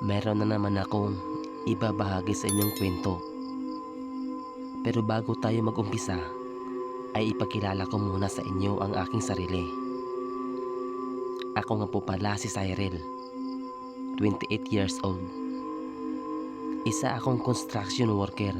Meron na naman akong ibabahagi sa inyong kwento. Pero bago tayo mag-umpisa, ay ipakilala ko muna sa inyo ang aking sarili. Ako nga po pala si Cyril, 28 years old. Isa akong construction worker,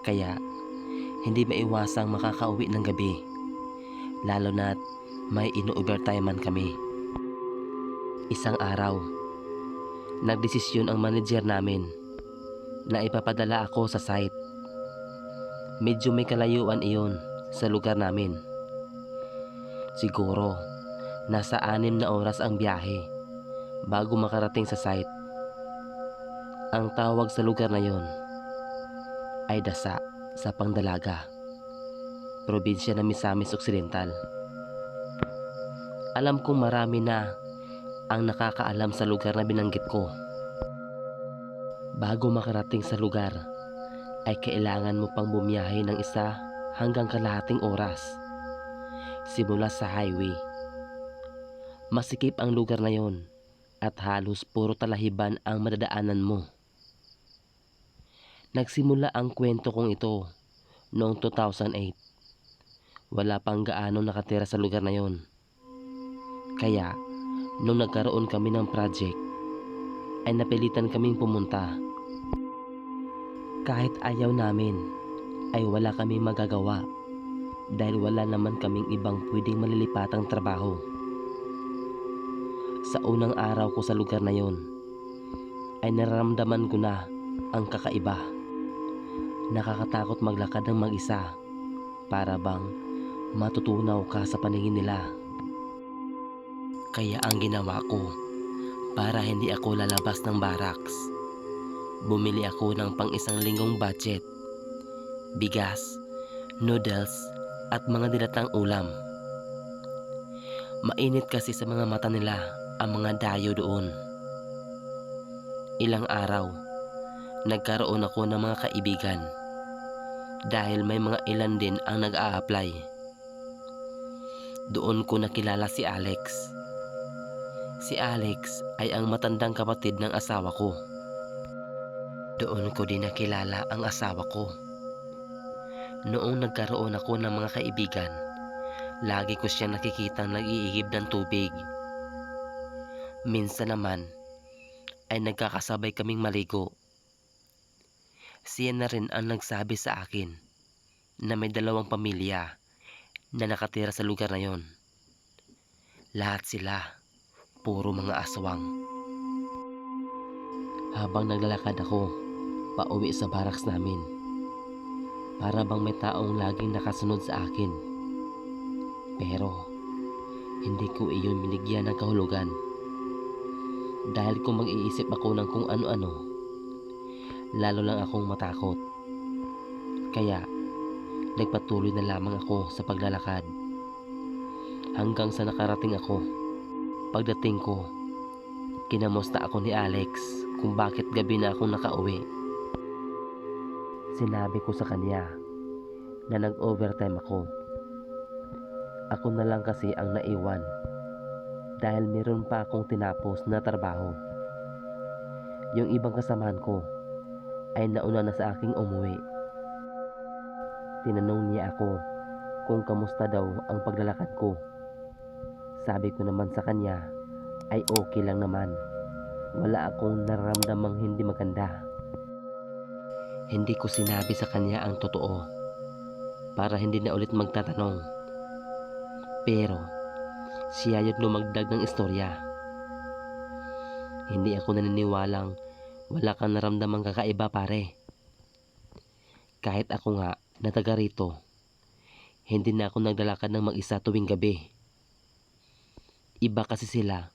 kaya hindi maiwasang makakauwi ng gabi, lalo na't may ino-overtime man kami. Isang araw, nagdesisyon ang manager namin na ipapadala ako sa site. Medyo may kalayuan iyon sa lugar namin. Siguro nasa 6 na oras ang biyahe bago makarating sa site. Ang tawag sa lugar na yon ay Dasa sa Pangdalaga, probinsya ng Misamis Occidental. Alam kong marami na ang nakakaalam sa lugar na binanggit ko. Bago makarating sa lugar ay kailangan mo pang bumiyahe ng 1 hanggang kalahating oras simula sa highway. Masikip ang lugar na yon at halos puro talahiban ang madadaanan mo. Nagsimula ang kwento kong ito noong 2008. Wala pang gaano nakatira sa lugar na yon. Kaya nung nagkaroon kami ng project ay napilitan kaming pumunta. Kahit ayaw namin ay wala kaming magagawa dahil wala naman kaming ibang pwedeng malilipatang trabaho. Sa unang araw ko sa lugar na yon ay nararamdaman ko na ang kakaiba. Nakakatakot maglakad ng mag-isa, para bang matutunaw ka sa paningin nila. Kaya ang ginawa ko, para hindi ako lalabas ng barracks, bumili ako ng pang-1 linggong budget, bigas, noodles at mga dilatang ulam. Mainit kasi sa mga mata nila ang mga dayo doon. Ilang araw, nagkaroon ako ng mga kaibigan dahil may mga ilan din ang nag-a-apply. Doon ko nakilala si Alex. Si Alex ay ang matandang kapatid ng asawa ko. Doon ko din nakilala ang asawa ko. Noong nagkaroon ako ng mga kaibigan, lagi ko siya nakikitang nag-iigib ng tubig. Minsan naman ay nagkakasabay kaming maligo. Siya na rin ang nagsabi sa akin na may 2 pamilya na nakatira sa lugar na yon. Lahat sila puro mga aswang. Habang naglalakad ako pauwi sa barracks namin, para bang may taong laging nakasunod sa akin. Pero hindi ko iyon binigyan ng kahulugan dahil kung mag-iisip ako ng kung ano-ano, lalo lang akong matakot. Kaya nagpatuloy na lamang ako sa paglalakad hanggang sa nakarating ako. Pagdating ko, kinamusta ako ni Alex kung bakit gabi na akong nakauwi. Sinabi ko sa kanya na nag-overtime ako. Ako na lang kasi ang naiwan dahil meron pa akong tinapos na trabaho. Yung ibang kasamahan ko ay nauna na sa aking umuwi. Tinanong niya ako kung kamusta daw ang paglalakad ko. Sabi ko naman sa kanya ay okay lang naman. Wala akong nararamdamang hindi maganda. Hindi ko sinabi sa kanya ang totoo para hindi na ulit magtatanong. Pero siya yung lumagdag ng istorya. Hindi ako naniniwalang wala kang naramdamang kakaiba, pare. Kahit ako nga na taga rito, hindi na ako naglalakad ng mag-isa tuwing gabi. Iba kasi sila.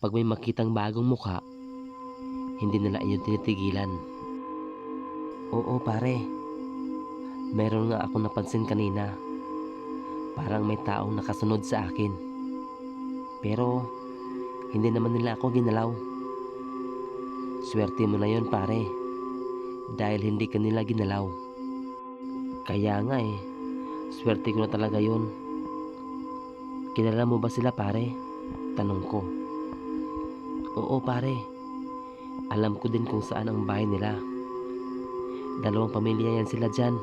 Pag may makitang bagong mukha, hindi nila iyon tinitigilan. Oo, pare. Meron nga akong napansin kanina. Parang may taong nakasunod sa akin. Pero hindi naman nila ako ginalaw. Swerte mo na yon, pare, dahil hindi ka nila ginalaw. Kaya nga swerte ko na talaga yon. Kilala mo ba sila, pare? Tanong ko. Oo, pare. Alam ko din kung saan ang bahay nila. Dalawang pamilya yan sila dyan.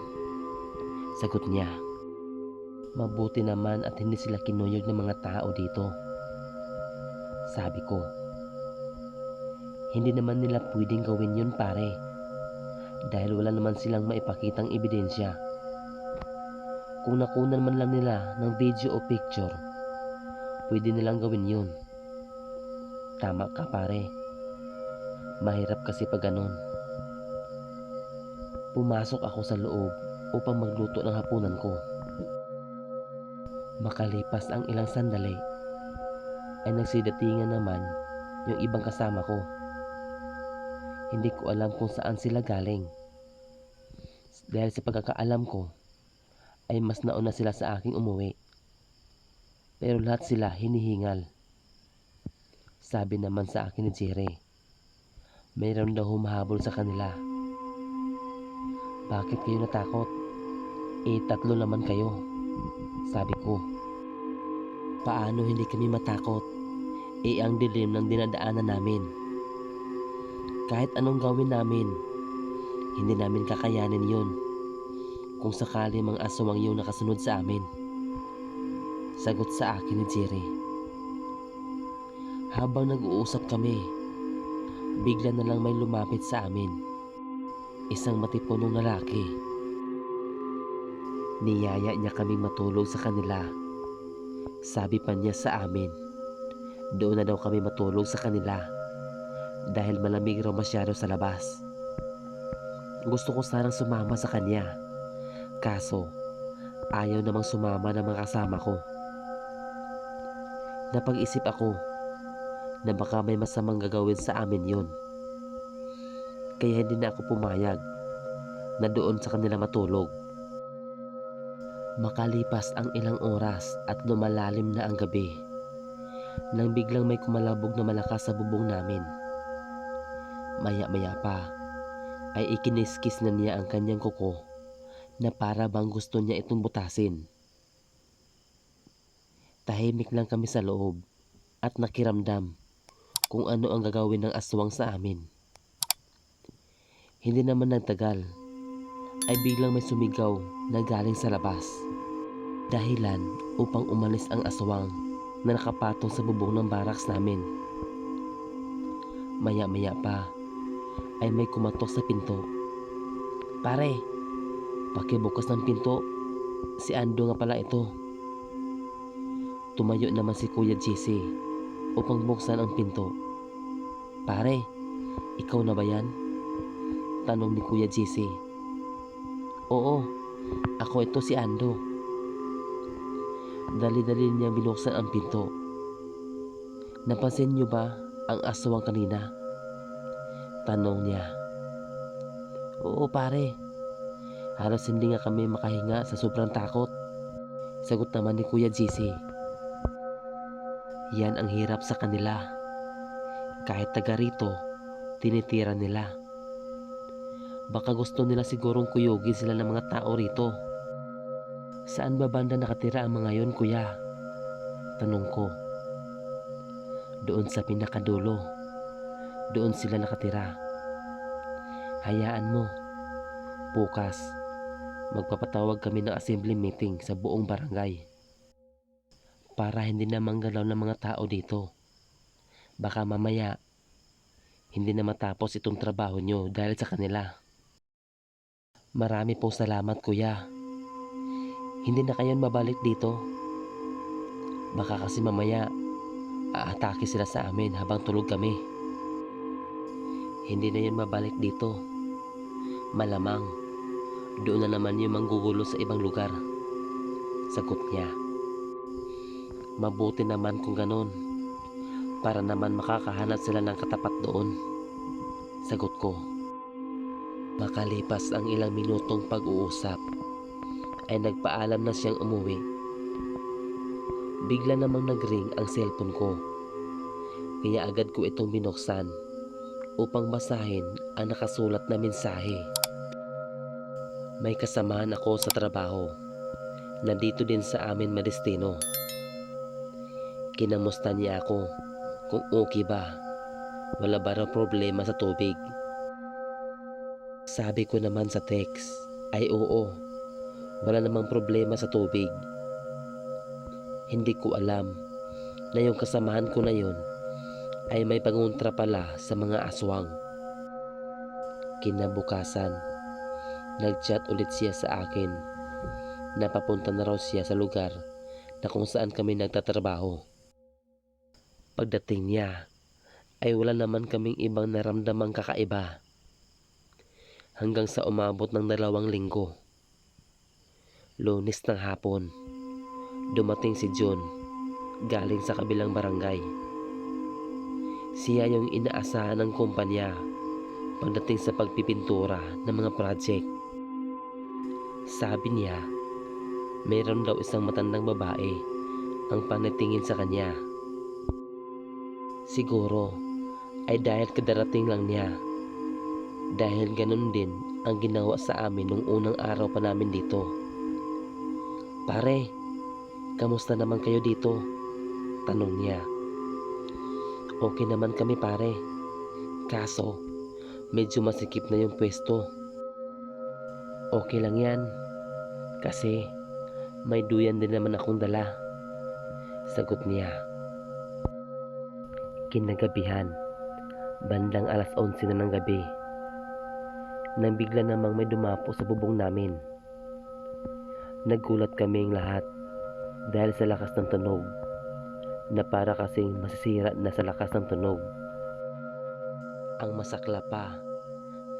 Sagot niya. Mabuti naman at hindi sila kinuyog ng mga tao dito. Sabi ko. Hindi naman nila pwedeng gawin yun pare. Dahil wala naman silang maipakitang ebidensya. Kung nakunan man lang nila ng video o picture, pwede nilang gawin yun. Tama ka pare. Mahirap kasi pag ganun. Pumasok ako sa loob upang magluto ng hapunan ko. Makalipas ang ilang sandali, ay nagsidatingan naman yung ibang kasama ko. Hindi ko alam kung saan sila galing. Dahil sa pagkakaalam ko, ay mas nauna sila sa aking umuwi. Pero lahat sila hinihingal. Sabi naman sa akin ni Jerry, mayroon daw humahabol sa kanila. Bakit kayo natakot? Tatlo naman kayo. Sabi ko. Paano hindi kami matakot? Ang dilim ng dinadaanan namin. Kahit anong gawin namin, hindi namin kakayanin yun. Kung sakali mga aswang yung nakasunod sa amin. Sagot sa akin ni Jerry. Habang nag-uusap kami, bigla na lang may lumapit sa amin. Isang matipunong lalaki. Niyaya niya kaming matulog sa kanila. Sabi pa niya sa amin, doon na daw kami matulog sa kanila dahil malamig raw masyado sa labas. Gusto ko sanang sumama sa kanya, kaso ayaw namang sumama ng mga kasama ko. Napag-isip ako na baka may masamang gagawin sa amin yun. Kaya hindi na ako pumayag na doon sa kanila matulog. Makalipas ang ilang oras at lumalalim na ang gabi, nang biglang may kumalabog na malakas sa bubong namin. Maya-maya pa ay ikiniskis na niya ang kanyang kuko na para bang gusto niya itong butasin. Tahimik lang kami sa loob at nakiramdam kung ano ang gagawin ng aswang sa amin. Hindi naman nagtagal ay biglang may sumigaw na galing sa labas. Dahilan upang umalis ang aswang na nakapatong sa bubong ng barracks namin. Maya-maya pa ay may kumatok sa pinto. Pare, pakibukas ng pinto. Si Ando nga pala ito. Tumayo naman si Kuya JC upang buksan ang pinto. Pare, ikaw na ba yan? Tanong ni Kuya JC. Oo, ako ito si Ando. Dali-dali niya binuksan ang pinto. Napansin niyo ba ang aswang kanina? Tanong niya. Oo pare, halos hindi nga kami makahinga sa sobrang takot. Sagot naman ni Kuya JC. Yan ang hirap sa kanila. Kahit taga rito, tinitira nila. Baka gusto nila sigurong kuyugin sila ng mga tao rito. Saan ba banda nakatira ang mga yon, kuya? Tanong ko. Doon sa pinakadulo. Doon sila nakatira. Hayaan mo. Bukas, magpapatawag kami ng assembly meeting sa buong barangay. Para hindi na manggalaw ng mga tao dito. Baka mamaya, hindi na matapos itong trabaho nyo dahil sa kanila. Marami pong salamat, kuya. Hindi na kayo mabalik dito. Baka kasi mamaya, aatake sila sa amin habang tulog kami. Hindi na yun mabalik dito. Malamang, doon na naman yung manggugulo sa ibang lugar. Sagot niya. Mabuti naman kung ganun. Para naman makakahanap sila ng katapat doon. Sagot ko. Makalipas ang ilang minutong pag-uusap, ay nagpaalam na siyang umuwi. Bigla namang nag-ring ang cellphone ko. Kaya agad ko itong binuksan upang basahin ang nakasulat na mensahe. May kasamaan ako sa trabaho. Nandito din sa amin madestino. Kinamusta niya ako kung okay ba wala ba raw problema sa tubig. Sabi ko naman sa text ay oo, wala namang problema sa tubig. Hindi ko alam na yung kasamahan ko na yun ay may pangontra pala sa mga aswang. Kinabukasan, nag-chat ulit siya sa akin na papunta na raw siya sa lugar na kung saan kami nagtatrabaho. Pagdating niya ay wala naman kaming ibang naramdamang kakaiba hanggang sa umabot ng 2 linggo. Lunes ng hapon, dumating si John galing sa kabilang barangay. Siya yung inaasahan ng kumpanya pagdating sa pagpipintura ng mga project. Sabi niya, mayroon daw isang matandang babae ang panitingin sa kanya. Siguro ay dahil kadarating lang niya. Dahil ganun din ang ginawa sa amin nung unang araw pa namin dito. Pare, kamusta naman kayo dito? Tanong niya. Okay naman kami pare. Kaso, medyo masikip na yung pwesto. Okay lang yan. Kasi, may duyan din naman akong dala. Sagot niya. Kinagabihan, bandang 11:00 na ng gabi, nang bigla namang may dumapo sa bubong namin. Nagulat kaming lahat dahil sa lakas ng tunog na para kasing masisira na sa lakas ng tunog. Ang masakla pa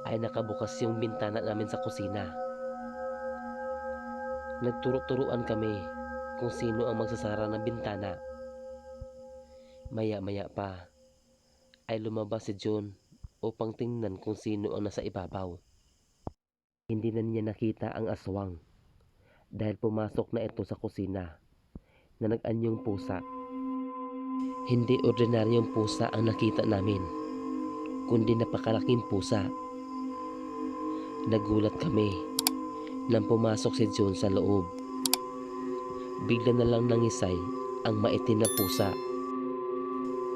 ay nakabukas yung bintana namin sa kusina. Nagturo-turuan kami kung sino ang magsasara ng bintana. Maya-maya pa ay lumabas si John upang tingnan kung sino ang nasa ibabaw. Hindi na niya nakita ang aswang dahil pumasok na ito sa kusina na nag-anyong pusa. Hindi ordinaryong pusa ang nakita namin, kundi napakalaking pusa. Nagulat kami nang pumasok si John sa loob. Bigla na lang nangisay ang maitim na pusa,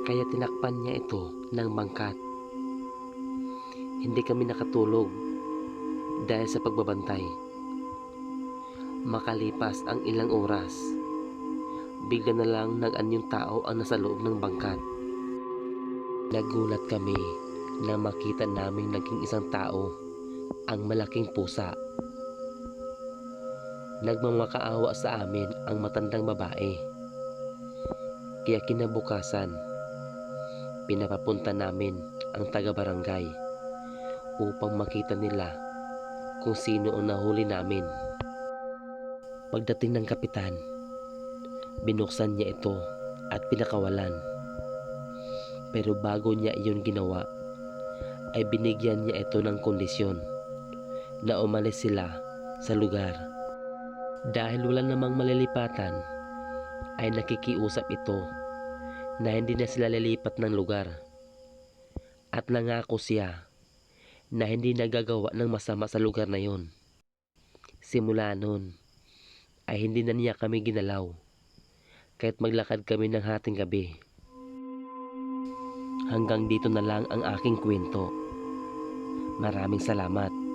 kaya tinakpan niya ito ng bangkat. Hindi kami nakatulog dahil sa pagbabantay. Makalipas ang ilang oras, bigla na lang nag-anyong tao ang nasa loob ng bangkat. Nagulat kami na makita naming naging isang tao ang malaking pusa. Nagmamakaawa sa amin ang matandang babae. Kaya kinabukasan, pinapapunta namin ang taga-barangay upang makita nila kung sino ang nahuli namin. Pagdating ng kapitan, binuksan niya ito at pinakawalan. Pero bago niya iyon ginawa, ay binigyan niya ito ng kondisyon na umalis sila sa lugar. Dahil wala namang malilipatan, ay nakikiusap ito na hindi na sila lilipat ng lugar. At nangako siya na hindi nagagawa ng masama sa lugar na yon. Simula nun, ay hindi na niya kami ginalaw kahit maglakad kami ng hating gabi. Hanggang dito na lang ang aking kwento. Maraming salamat.